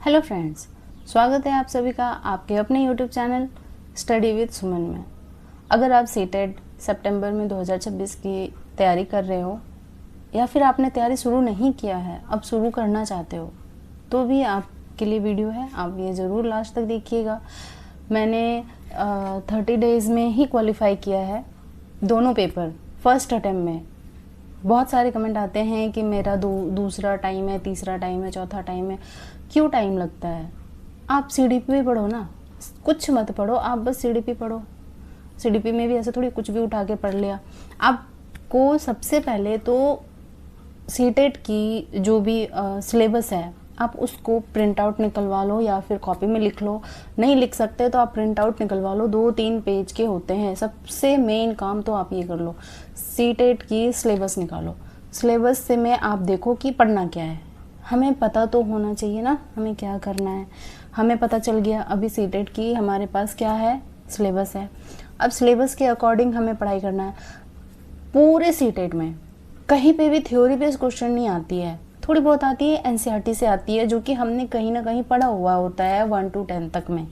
Hello friends, स्वागत है आप सभी का आपके अपने यूट्यूब चैनल स्टडी विद सुमन में। अगर आप सीटेट सितंबर में 2026 की तैयारी कर रहे हो या फिर आपने तैयारी शुरू नहीं किया है, अब शुरू करना चाहते हो, तो भी आपके लिए वीडियो है। आप ये ज़रूर लास्ट तक देखिएगा। मैंने 30 डेज़ में ही क्वालिफाई किया है दोनों पेपर फर्स्ट अटेम्प्ट में। बहुत सारे कमेंट आते हैं कि मेरा दूसरा टाइम है, तीसरा टाइम है, चौथा टाइम है, क्यों टाइम लगता है? आप सीडीपी भी पढ़ो ना, कुछ मत पढ़ो, आप बस सीडीपी पढ़ो। सीडीपी में भी ऐसे थोड़ी कुछ भी उठा के पढ़ लिया। आपको सबसे पहले तो सीटेट की जो भी सिलेबस है, आप उसको प्रिंट आउट निकलवा लो या फिर कॉपी में लिख लो। नहीं लिख सकते तो आप प्रिंट आउट निकलवा लो, 2-3 पेज के होते हैं। सबसे मेन काम तो आप ये कर लो, सीटेट की सिलेबस निकालो। सिलेबस से में आप देखो कि पढ़ना क्या है। हमें पता तो होना चाहिए ना हमें क्या करना है। हमें पता चल गया अभी सीटेट की हमारे पास क्या है, सिलेबस है। अब सिलेबस के अकॉर्डिंग हमें पढ़ाई करना है। पूरे सीटेट में कहीं पे भी थ्योरी बेस्ड क्वेश्चन नहीं आती है, थोड़ी बहुत आती है, एनसीईआरटी से आती है, जो कि हमने कहीं ना कहीं पढ़ा हुआ होता है। 1 to 10 तक में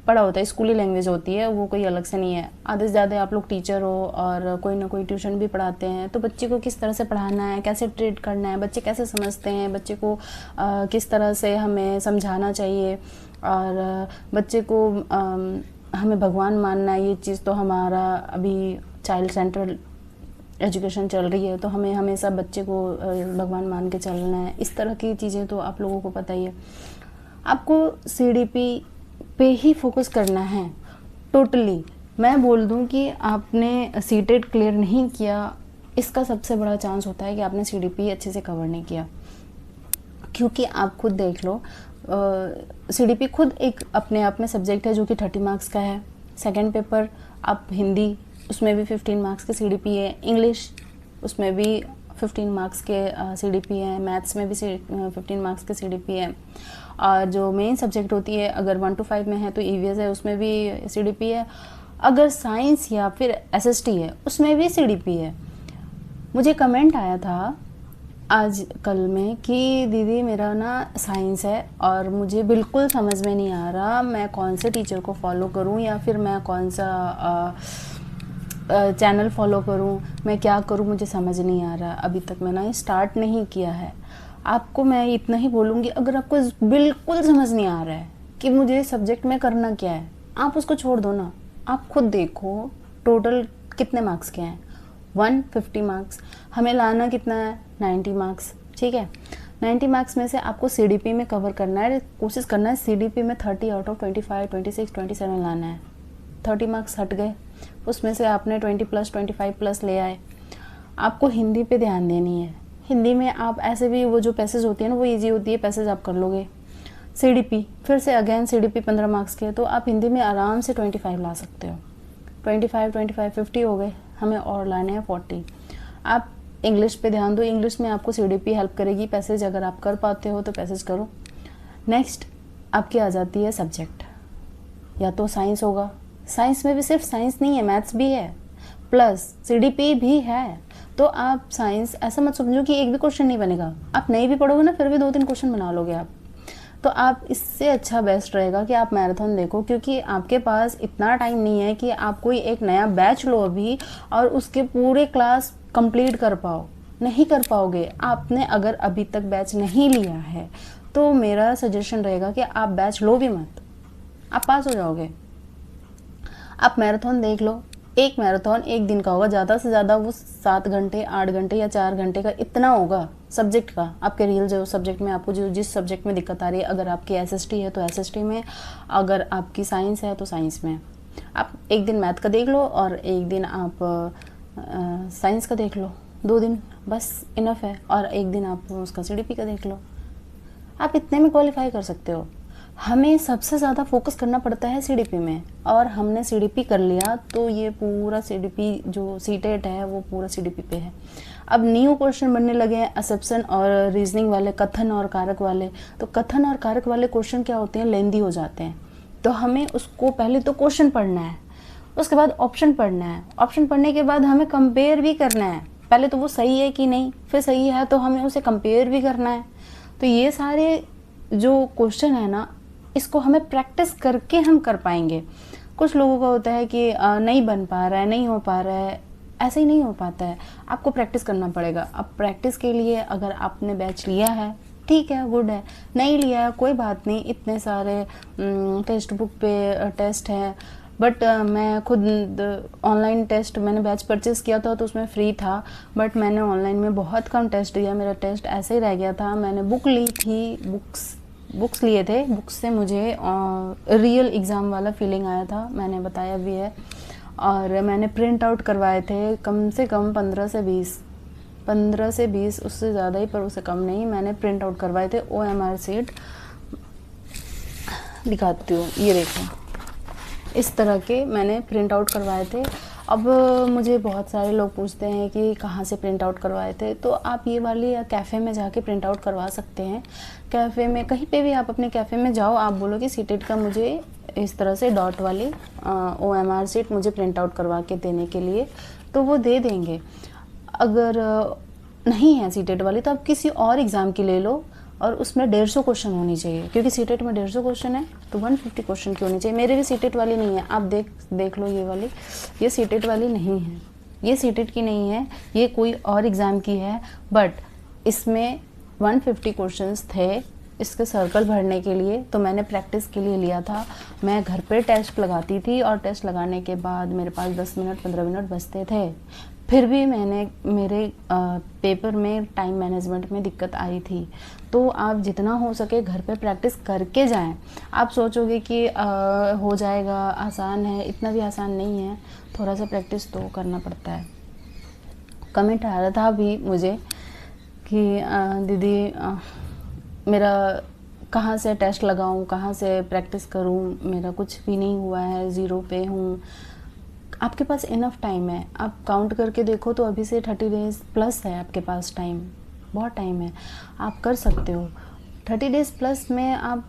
पढ़ा होता है, स्कूली लैंग्वेज होती है, वो कोई अलग से नहीं है। आधे से ज़्यादा आप लोग टीचर हो और कोई ना कोई ट्यूशन भी पढ़ाते हैं, तो बच्चे को किस तरह से पढ़ाना है, कैसे ट्रीट करना है, बच्चे कैसे समझते हैं, बच्चे को किस तरह से हमें समझाना चाहिए, और बच्चे को हमें भगवान मानना है, ये चीज़ तो हमारा अभी चाइल्ड सेंट्रल एजुकेशन चल रही है, तो हमें हमेशा बच्चे को भगवान मान के चलना है। इस तरह की चीज़ें तो आप लोगों को पता ही है। आपको सीडीपी पे ही फोकस करना है टोटली। मैं बोल दूं कि आपने सीटेट क्लियर नहीं किया, इसका सबसे बड़ा चांस होता है कि आपने सीडीपी अच्छे से कवर नहीं किया। क्योंकि आप खुद देख लो, सीडीपी खुद एक अपने आप में सब्जेक्ट है जो कि 30 मार्क्स का है। सेकंड पेपर आप हिंदी, उसमें भी 15 मार्क्स के सीडीपी है। इंग्लिश, उसमें भी 15 मार्क्स के सीडीपी है। मैथ्स में भी 15 मार्क्स के सीडीपी है। और जो मेन सब्जेक्ट होती है, अगर 1 to 5 में है तो ईवीएस है, उसमें भी सीडीपी है। अगर साइंस या फिर एसएसटी है, उसमें भी सीडीपी है। मुझे कमेंट आया था आज कल में कि दीदी मेरा ना साइंस है और मुझे बिल्कुल समझ में नहीं आ रहा, मैं कौन से टीचर को फॉलो करूं या फिर मैं कौन सा चैनल फॉलो करूं, मैं क्या करूं, मुझे समझ नहीं आ रहा। अभी तक मैंने स्टार्ट नहीं किया है। आपको मैं इतना ही बोलूँगी, अगर आपको बिल्कुल समझ नहीं आ रहा है कि मुझे सब्जेक्ट में करना क्या है, आप उसको छोड़ दो ना। आप खुद देखो टोटल कितने मार्क्स के हैं। 150 मार्क्स, हमें लाना कितना है, 90 मार्क्स। ठीक है, 90 मार्क्स में से आपको सीडीपी में कवर करना है, कोशिश करना है सीडीपी में 30 आउट ऑफ 25, 26, 27 लाना है। 30 मार्क्स हट गए, उसमें से आपने 20+, 25+ ले आए। आपको हिंदी पे ध्यान देनी है। हिंदी में आप ऐसे भी वो जो पैसेज होती है ना, वो इजी होती है, पैसेज आप कर लोगे। सीडीपी फिर से अगेन सीडीपी 15 मार्क्स के, तो आप हिंदी में आराम से 25 ला सकते हो। 25, 50 हो गए, हमें और लाने हैं 40। आप इंग्लिश पे ध्यान दो, इंग्लिश में आपको सीडीपी हेल्प करेगी। पैसेज अगर आप कर पाते हो तो पैसेज करो। नेक्स्ट आपकी आ जाती है सब्जेक्ट, या तो साइंस होगा। साइंस में भी सिर्फ साइंस नहीं है, मैथ्स भी है, प्लस सीडीपी भी है। तो आप साइंस ऐसा मत समझो कि एक भी क्वेश्चन नहीं बनेगा। आप नहीं भी पढ़ोगे ना, फिर भी 2-3 क्वेश्चन बना लोगे आप। तो आप इससे अच्छा बेस्ट रहेगा कि आप मैराथन देखो, क्योंकि आपके पास इतना टाइम नहीं है कि आप कोई एक नया बैच लो अभी और उसके पूरे क्लास कंप्लीट कर पाओ। नहीं कर पाओगे। आपने अगर अभी तक बैच नहीं लिया है तो मेरा सजेशन रहेगा कि आप बैच लो भी मत, आप पास हो जाओगे। आप मैराथन देख लो। एक मैराथन एक दिन का होगा, ज़्यादा से ज़्यादा वो 7 घंटे, 8 घंटे या 4 घंटे का इतना होगा सब्जेक्ट का। आपके रियल जो सब्जेक्ट में आपको जो जिस सब्जेक्ट में दिक्कत आ रही है, अगर आपकी एसएसटी है तो एसएसटी में, अगर आपकी साइंस है तो साइंस में। आप एक दिन मैथ का देख लो और एक दिन आप साइंस का देख लो, 2 दिन बस इनफ है। और एक दिन आप उसका सीडीपी का देख लो। आप इतने में क्वालिफाई कर सकते हो। हमें सबसे ज़्यादा फोकस करना पड़ता है सीडीपी में, और हमने सीडीपी कर लिया तो ये पूरा सीडीपी जो सीटेट है वो पूरा सीडीपी पे है। अब न्यू क्वेश्चन बनने लगे हैं असम्पशन और रीजनिंग वाले, कथन और कारक वाले। तो कथन और कारक वाले क्वेश्चन क्या होते हैं, लेंदी हो जाते हैं। तो हमें उसको पहले तो क्वेश्चन पढ़ना है, उसके बाद ऑप्शन पढ़ना है, ऑप्शन पढ़ने के बाद हमें कंपेयर भी करना है। पहले तो वो सही है कि नहीं, फिर सही है तो हमें उसे कंपेयर भी करना है। तो ये सारे जो क्वेश्चन है ना, इसको हमें प्रैक्टिस करके हम कर पाएंगे। कुछ लोगों का होता है कि नहीं बन पा रहा है, नहीं हो पा रहा है, ऐसे ही नहीं हो पाता है, आपको प्रैक्टिस करना पड़ेगा। अब प्रैक्टिस के लिए अगर आपने बैच लिया है ठीक है, गुड है, नहीं लिया है कोई बात नहीं, इतने सारे टेक्स्ट बुक पे टेस्ट हैं। बट मैं खुद ऑनलाइन टेस्ट मैंने बैच परचेज़ किया था तो उसमें फ्री था, बट मैंने ऑनलाइन में बहुत कम टेस्ट दिया, मेरा टेस्ट ऐसे ही रह गया था। मैंने बुक ली थी, बुक्स लिए थे, बुक्स से मुझे रियल एग्ज़ाम वाला फीलिंग आया था, मैंने बताया भी है। और मैंने प्रिंट आउट करवाए थे कम से कम 15 से 20, उससे ज़्यादा ही पर उससे कम नहीं, मैंने प्रिंट आउट करवाए थे। OMR सीट दिखाती हूँ, ये देखो, इस तरह के मैंने प्रिंट आउट करवाए थे। अब मुझे बहुत सारे लोग पूछते हैं कि कहाँ से प्रिंट आउट करवाए थे, तो आप ये वाली कैफ़े में जाके प्रिंट आउट करवा सकते हैं। कैफ़े में कहीं पे भी आप अपने कैफ़े में जाओ, आप बोलो कि सीटेट का मुझे इस तरह से डॉट वाली OMR सीट मुझे प्रिंट आउट करवा के देने के लिए, तो वो दे देंगे। अगर नहीं है सीटेट वाली तो आप किसी और एग्ज़ाम की ले लो, और उसमें 150 क्वेश्चन होनी चाहिए, क्योंकि सीटेट में 150 क्वेश्चन है तो 150 क्वेश्चन की होनी चाहिए। मेरे भी सीटेट वाली नहीं है, आप देख लो, ये वाली, ये सीटेट वाली नहीं है, ये सीटेट की नहीं है, ये कोई और एग्ज़ाम की है। बट इसमें 150 क्वेश्चंस थे इसके सर्कल भरने के लिए, तो मैंने प्रैक्टिस के लिए लिया था। मैं घर पे टेस्ट लगाती थी और टेस्ट लगाने के बाद मेरे पास 10 मिनट 15 मिनट बचते थे, फिर भी मेरे पेपर में टाइम मैनेजमेंट में दिक्कत आई थी। तो आप जितना हो सके घर पे प्रैक्टिस करके जाएं। आप सोचोगे कि हो जाएगा, आसान है, इतना भी आसान नहीं है, थोड़ा सा प्रैक्टिस तो करना पड़ता है। कमेंट आ रहा था अभी मुझे कि दीदी मेरा कहाँ से टेस्ट लगाऊं, कहाँ से प्रैक्टिस करूं, मेरा कुछ भी नहीं हुआ है, 0 पे हूँ। आपके पास इनफ टाइम है, आप काउंट करके देखो तो अभी से 30 डेज़ प्लस है आपके पास टाइम, बहुत टाइम है, आप कर सकते हो। 30 डेज़ प्लस में आप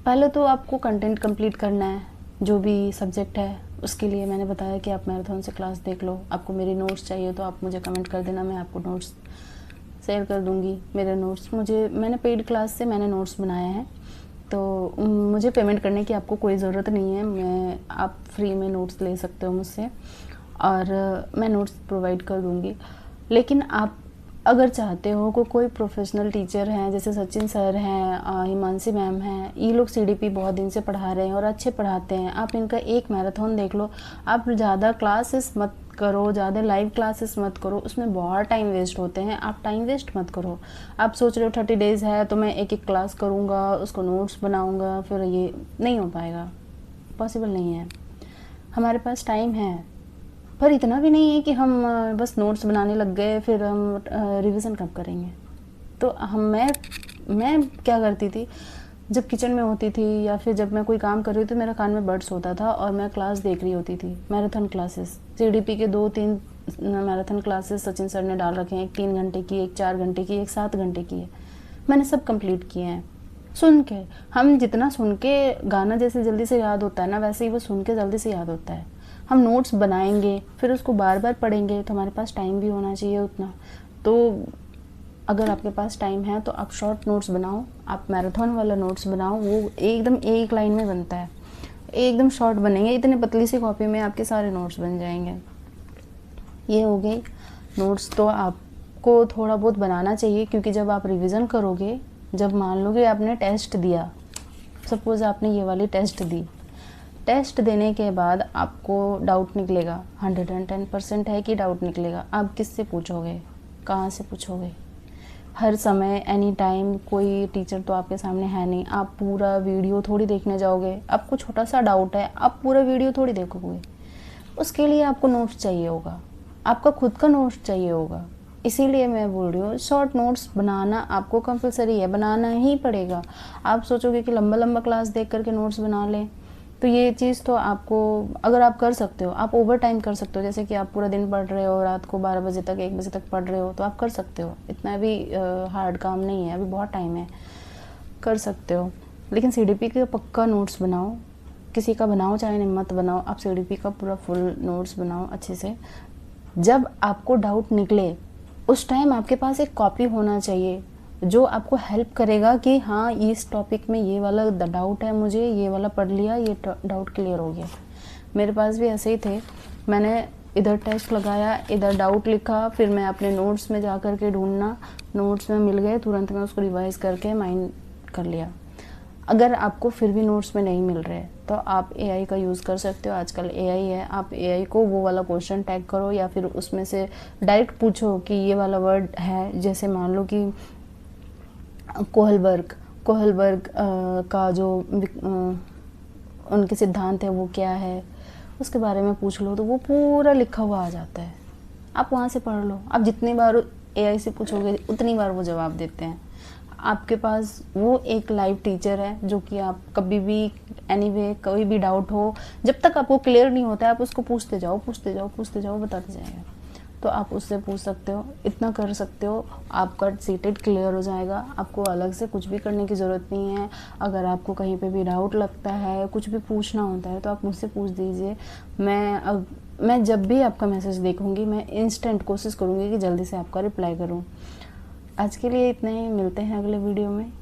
पहले तो आपको कंटेंट कंप्लीट करना है, जो भी सब्जेक्ट है उसके लिए मैंने बताया कि आप मैराथन से क्लास देख लो। आपको मेरी नोट्स चाहिए तो आप मुझे कमेंट कर देना, मैं आपको नोट्स शेयर कर दूँगी। मेरे नोट्स मैंने पेड क्लास से मैंने नोट्स बनाए हैं, तो मुझे पेमेंट करने की आपको कोई ज़रूरत नहीं है, आप फ्री में नोट्स ले सकते हो मुझसे, और मैं नोट्स प्रोवाइड कर दूँगी। लेकिन आप अगर चाहते हो कोई प्रोफेशनल टीचर हैं, जैसे सचिन सर हैं, हिमांशी मैम हैं, ये लोग CDP बहुत दिन से पढ़ा रहे हैं और अच्छे पढ़ाते हैं, आप इनका एक मैराथन देख लो। आप ज़्यादा क्लासेस मत करो, ज़्यादा लाइव क्लासेस मत करो, उसमें बहुत टाइम वेस्ट होते हैं, आप टाइम वेस्ट मत करो। आप सोच रहे हो 30 डेज़ है तो मैं एक क्लास करूँगा, उसको नोट्स बनाऊँगा, फिर ये नहीं हो पाएगा, पॉसिबल नहीं है। हमारे पास टाइम है, पर इतना भी नहीं है कि हम बस नोट्स बनाने लग गए, फिर हम रिवीजन कब करेंगे। तो मैं क्या करती थी, जब किचन में होती थी या फिर जब मैं कोई काम कर रही थी, मेरा कान में बड्स होता था और मैं क्लास देख रही होती थी, मैराथन क्लासेस। CDP के 2-3 मैराथन क्लासेस सचिन सर ने डाल रखे हैं, एक 3 घंटे की, एक 4 घंटे की, एक 7 घंटे की है, मैंने सब कंप्लीट किए हैं सुन के। हम जितना सुन के गाना जैसे जल्दी से याद होता है ना, वैसे ही वो सुन के जल्दी से याद होता है। हम नोट्स बनाएंगे, फिर उसको बार बार पढ़ेंगे, तो हमारे पास टाइम भी होना चाहिए उतना। तो अगर आपके पास टाइम है तो आप शॉर्ट नोट्स बनाओ, आप मैराथन वाला नोट्स बनाओ, वो एकदम एक लाइन में बनता है, एकदम शॉर्ट बनेंगे, इतने पतली सी कॉपी में आपके सारे नोट्स बन जाएंगे। ये हो गई नोट्स। तो आपको थोड़ा बहुत बनाना चाहिए, क्योंकि जब आप रिवीजन करोगे, जब मान लो कि आपने टेस्ट दिया, सपोज़ आपने ये वाली टेस्ट दी, टेस्ट देने के बाद आपको डाउट निकलेगा, 110% है कि डाउट निकलेगा। आप किससे पूछोगे, कहाँ से पूछोगे? हर समय एनी टाइम कोई टीचर तो आपके सामने है नहीं, आप पूरा वीडियो थोड़ी देखने जाओगे। आपको छोटा सा डाउट है, आप पूरा वीडियो थोड़ी देखोगे, उसके लिए आपको नोट्स चाहिए होगा, आपका खुद का नोट्स चाहिए होगा। इसीलिए मैं बोल रही हूँ शॉर्ट नोट्स बनाना आपको कंपलसरी है, बनाना ही पड़ेगा। आप सोचोगे कि लंबा लंबा क्लास देख करके नोट्स बना लें, तो ये चीज़ तो आपको, अगर आप कर सकते हो, आप ओवर टाइम कर सकते हो, जैसे कि आप पूरा दिन पढ़ रहे हो, रात को 12 बजे तक 1 बजे तक पढ़ रहे हो, तो आप कर सकते हो, इतना भी हार्ड काम नहीं है, अभी बहुत टाइम है, कर सकते हो। लेकिन CDP का पक्का नोट्स बनाओ, किसी का बनाओ चाहे मत बनाओ, आप CDP का पूरा फुल नोट्स बनाओ अच्छे से। जब आपको डाउट निकले उस टाइम आपके पास एक कॉपी होना चाहिए, जो आपको हेल्प करेगा कि हाँ इस टॉपिक में ये वाला डाउट है, मुझे ये वाला पढ़ लिया, ये डाउट क्लियर हो गया। मेरे पास भी ऐसे ही थे, मैंने इधर टेस्ट लगाया, इधर डाउट लिखा, फिर मैं अपने नोट्स में जा कर के ढूंढना, नोट्स में मिल गए, तुरंत मैं उसको रिवाइज करके माइंड कर लिया। अगर आपको फिर भी नोट्स में नहीं मिल रहे तो आप एआई का यूज़ कर सकते हो। आजकल एआई है, आप एआई को वो वाला क्वेश्चन टैग करो या फिर उसमें से डायरेक्ट पूछो कि ये वाला वर्ड है, जैसे मान लो कि कोहलबर्ग का जो उनके सिद्धांत है वो क्या है, उसके बारे में पूछ लो तो वो पूरा लिखा हुआ आ जाता है। आप वहाँ से पढ़ लो। आप जितनी बार एआई से पूछोगे उतनी बार वो जवाब देते हैं। आपके पास वो एक लाइव टीचर है जो कि आप कभी भी एनीवे कोई भी डाउट हो, जब तक आपको क्लियर नहीं होता है आप उसको पूछते जाओ, बताते जाएगा। तो आप उससे पूछ सकते हो, इतना कर सकते हो, आपका सीटेड क्लियर हो जाएगा। आपको अलग से कुछ भी करने की ज़रूरत नहीं है। अगर आपको कहीं पे भी डाउट लगता है, कुछ भी पूछना होता है तो आप मुझसे पूछ दीजिए। मैं जब भी आपका मैसेज देखूंगी मैं इंस्टेंट कोशिश करूंगी कि जल्दी से आपका रिप्लाई करूं। आज के लिए इतना ही, मिलते हैं अगले वीडियो में।